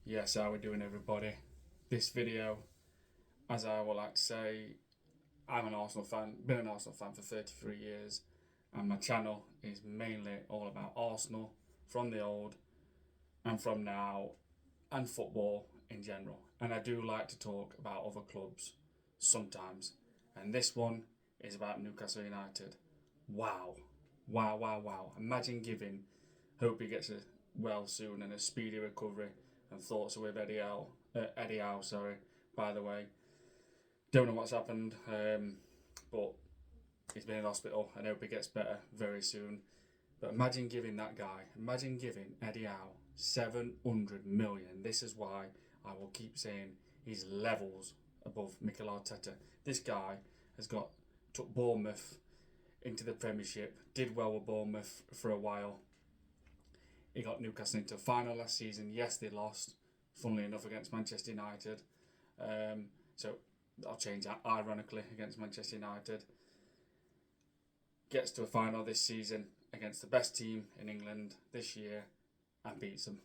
Yes, how we doing, everybody? This video, as I would like to say, I'm an Arsenal fan, been an Arsenal fan for 33 years, and my channel is mainly all about Arsenal from the old and from now, and football in general. And I do like to talk about other clubs sometimes, and this one is about Newcastle United. Wow, wow, wow, wow. Imagine giving, hope he gets a well soon and a speedy recovery, and thoughts are with Eddie Howe, sorry, by the way. Don't know what's happened, but he's been in hospital and hope he gets better very soon. But imagine giving Eddie Howe 700 million. This is why I will keep saying he's levels above Mikel Arteta. This guy has took Bournemouth into the Premiership, did well with Bournemouth for a while. He got Newcastle into a final last season. Yes, they lost, funnily enough, against Manchester United. So I'll change that, ironically, against Manchester United. Gets to a final this season against the best team in England this year and beats them,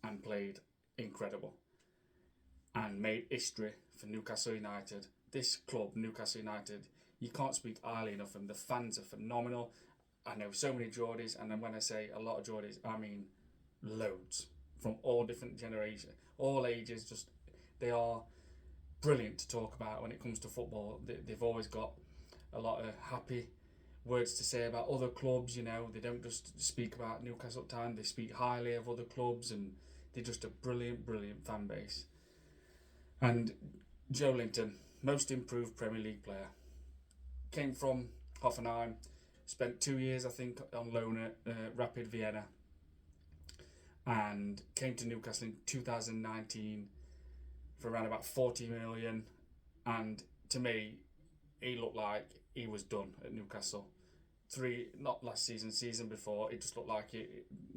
and played incredible and made history for Newcastle United. This club, Newcastle United, you can't speak highly enough of them. The fans are phenomenal. I know so many Geordies, and then when I say a lot of Geordies, I mean loads from all different generations, all ages. Just they are brilliant to talk about when it comes to football. They've always got a lot of happy words to say about other clubs. They don't just speak about Newcastle Town. They speak highly of other clubs, and they're just a brilliant, brilliant fan base. And Joe Linton, most improved Premier League player, came from Hoffenheim. Spent 2 years, I think, on loan at Rapid Vienna, and came to Newcastle in 2019 for around about 40 million. And to me, he looked like he was done at Newcastle. Not last season, season before, it just looked like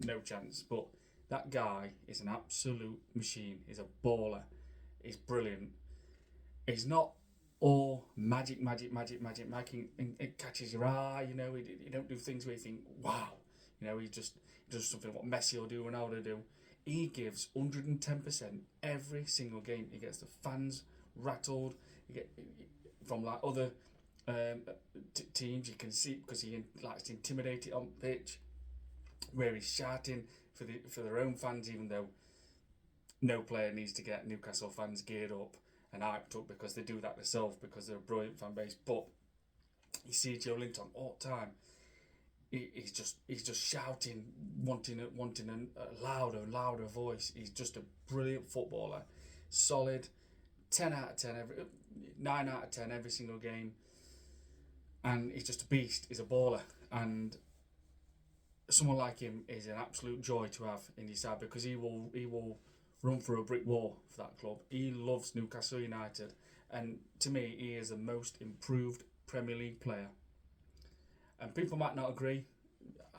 no chance. But that guy is an absolute machine. He's a baller. He's brilliant. He's not all magic, and it catches your eye. He don't do things where you think, wow. He does something what Messi will do, Ronaldo do. He gives 110% every single game. He gets the fans rattled. You get from like other teams, you can see, because he likes to intimidate it on pitch, where he's shouting for their own fans, even though no player needs to get Newcastle fans geared up and hyped up, because they do that themselves, because they're a brilliant fan base. But you see Joe Linton all the time. He's just shouting, wanting a louder and louder voice. He's just a brilliant footballer, solid, 10 out of 10 9 out of 10 every single game, and he's just a beast. He's a baller, and someone like him is an absolute joy to have in your side, because he will run through a brick wall for that club. He loves Newcastle United, and to me, he is the most improved Premier League player. And people might not agree,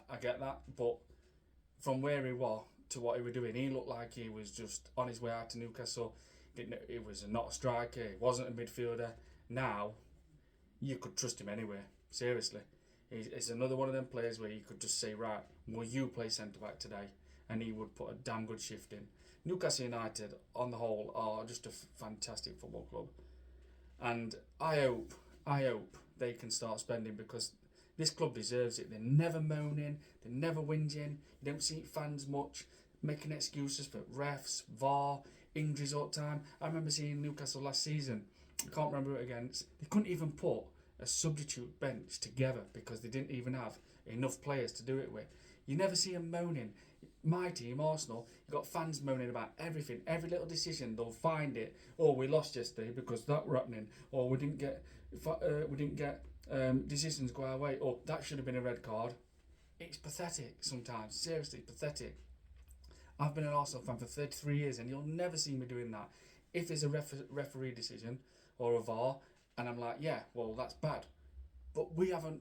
I get that, but from where he was to what he was doing, he looked like he was just on his way out to Newcastle. He was not a striker, he wasn't a midfielder. Now, you could trust him anywhere, seriously. He's another one of them players where you could just say, right, will you play centre-back today? And he would put a damn good shift in. Newcastle United, on the whole, are just a fantastic football club. And I hope they can start spending, because this club deserves it. They're never moaning, they're never whinging. You don't see fans much making excuses for refs, VAR, injuries all the time. I remember seeing Newcastle last season, I can't remember it against, they couldn't even put a substitute bench together because they didn't even have enough players to do it with. You never see them moaning. My team, Arsenal, you've got fans moaning about everything, every little decision. They'll find it. Oh, we lost yesterday because that were happening. Or we didn't get decisions go our way. Oh, that should have been a red card. It's pathetic sometimes. Seriously, pathetic. I've been an Arsenal fan for 33 years, and you'll never see me doing that. If there's a referee decision or a VAR, and I'm like, yeah, well, that's bad. But we haven't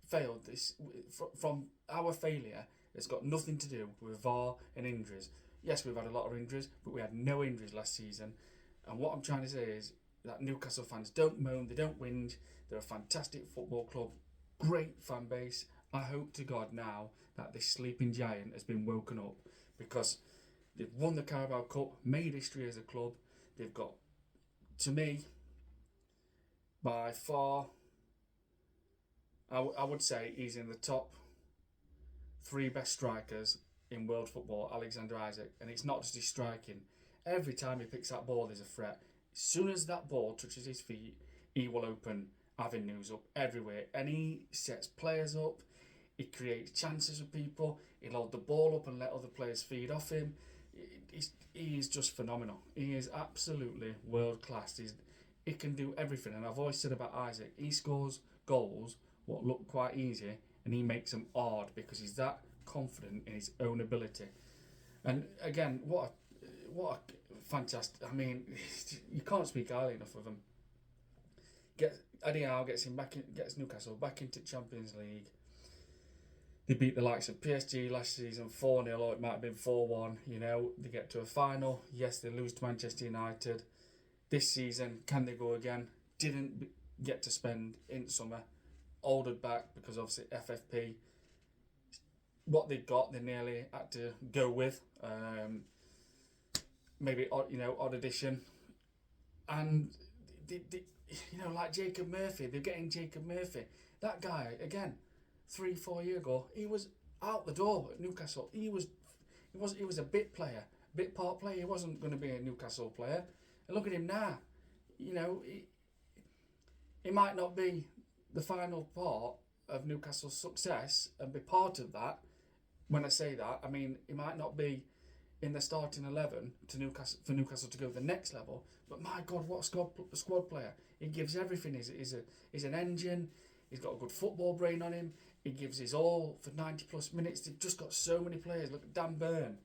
failed this. From our failure, it's got nothing to do with VAR and injuries. Yes, we've had a lot of injuries, but we had no injuries last season. And what I'm trying to say is that Newcastle fans don't moan, they don't whinge. They're a fantastic football club, great fan base. I hope to God now that this sleeping giant has been woken up, because They've won the Carabao Cup, made history as a club. They've got, to me, by far, I would say he's in the top 3 best strikers in world football, Alexander Isak. And it's not just his striking. Every time he picks that ball, there's a threat. As soon as that ball touches his feet, he will open avenues up everywhere. And he sets players up. He creates chances for people. He'll hold the ball up and let other players feed off him. He is just phenomenal. He is absolutely world class. He can do everything. And I've always said about Isak, he scores goals what look quite easy, and he makes them hard because he's that confident in his own ability. And again, what a fantastic! I mean, you can't speak highly enough of him. Eddie Howe gets Newcastle back into Champions League. They beat the likes of PSG last season 4-0, or it might have been 4-1. They get to a final. Yes, they lose to Manchester United. This season, can they go again? Didn't get to spend in summer. Ordered back because obviously FFP. What they got, they nearly had to go with. Maybe odd addition. And they, like Jacob Murphy, they're getting Jacob Murphy. That guy again. 3-4 years ago, he was out the door at Newcastle. He was a bit player, bit part player. He wasn't going to be a Newcastle player. And look at him now. He might not be the final part of Newcastle's success and be part of that. When I say that, I mean he might not be in the starting 11 for Newcastle to go to the next level. But my God, what a squad player! He gives everything. He's an engine. He's got a good football brain on him. He gives his all for 90 plus minutes. They've just got so many players. Look at Dan Burn,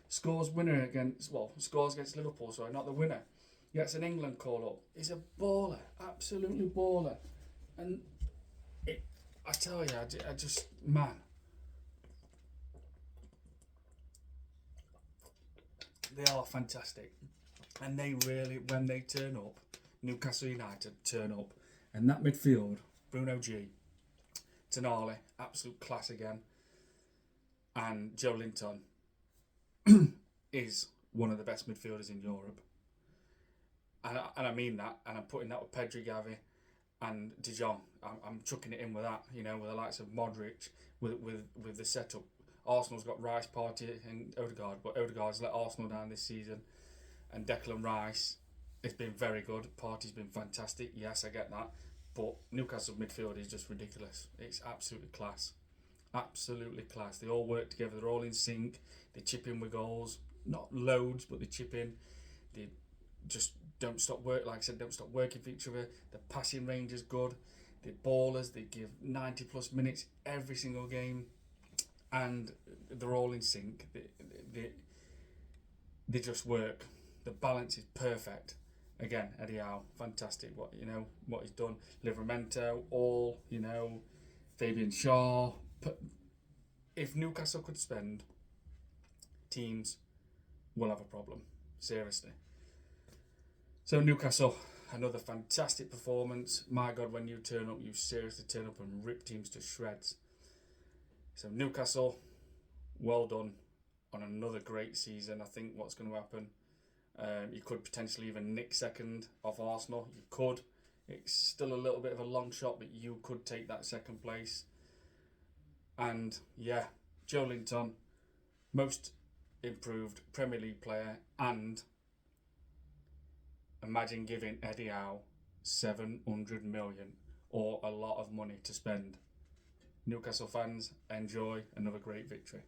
scores against Liverpool, sorry, not the winner. He gets an England call up. He's a baller, absolutely baller. And I tell you, I just, man. They are fantastic. And they really, when they turn up, Newcastle United turn up. And that midfield, Bruno G, Tonali, absolute class again, and Joe Linton is one of the best midfielders in Europe. And I mean that, and I'm putting that with Pedri, Gavi, and De Jong. I'm chucking it in with that, with the likes of Modric, with the setup. Arsenal's got Rice, Partey, and Odegaard, but Odegaard's let Arsenal down this season, and Declan Rice has been very good. Partey's been fantastic. Yes, I get that. But Newcastle midfield is just ridiculous. It's absolutely class. Absolutely class. They all work together. They're all in sync. They chip in with goals. Not loads, but they chip in. They just don't stop working for each other. The passing range is good. They're ballers. They give 90 plus minutes every single game. And they're all in sync. They just work. The balance is perfect. Again, Eddie Howe, fantastic. What he's done. Livramento, Fabian Shaw. If Newcastle could spend, teams will have a problem. Seriously. So Newcastle, another fantastic performance. My God, when you turn up, you seriously turn up and rip teams to shreds. So Newcastle, well done on another great season. I think what's going to happen. You could potentially even nick second off Arsenal. You could. It's still a little bit of a long shot, but you could take that second place. And yeah, Joe Linton, most improved Premier League player, and imagine giving Eddie Howe 700 million, or a lot of money to spend. Newcastle fans, enjoy another great victory.